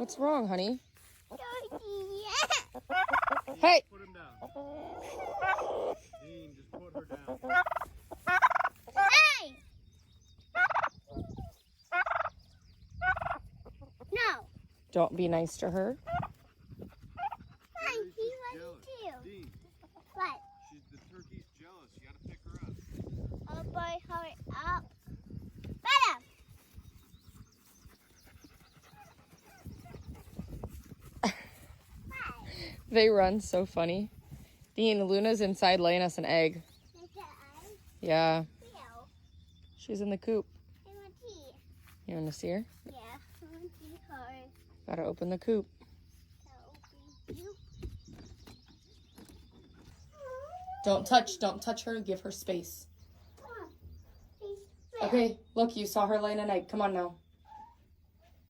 What's wrong, honey? Turkey. Hey! Put him down. Dean, just put her down. Hey! No. Don't be nice to her. Hi, he She's wants jealous. to. Dean, What? the turkey's jealous. You gotta pick her up. Oh boy, hurry up. Better. They run so funny. Dean, Luna's inside laying us an egg. Yeah, she's in the coop. I want tea. You want to see her? Yeah, I want to see her. Gotta open the coop. Don't touch her. Give her space. Okay, look, you saw her laying an egg. Come on now.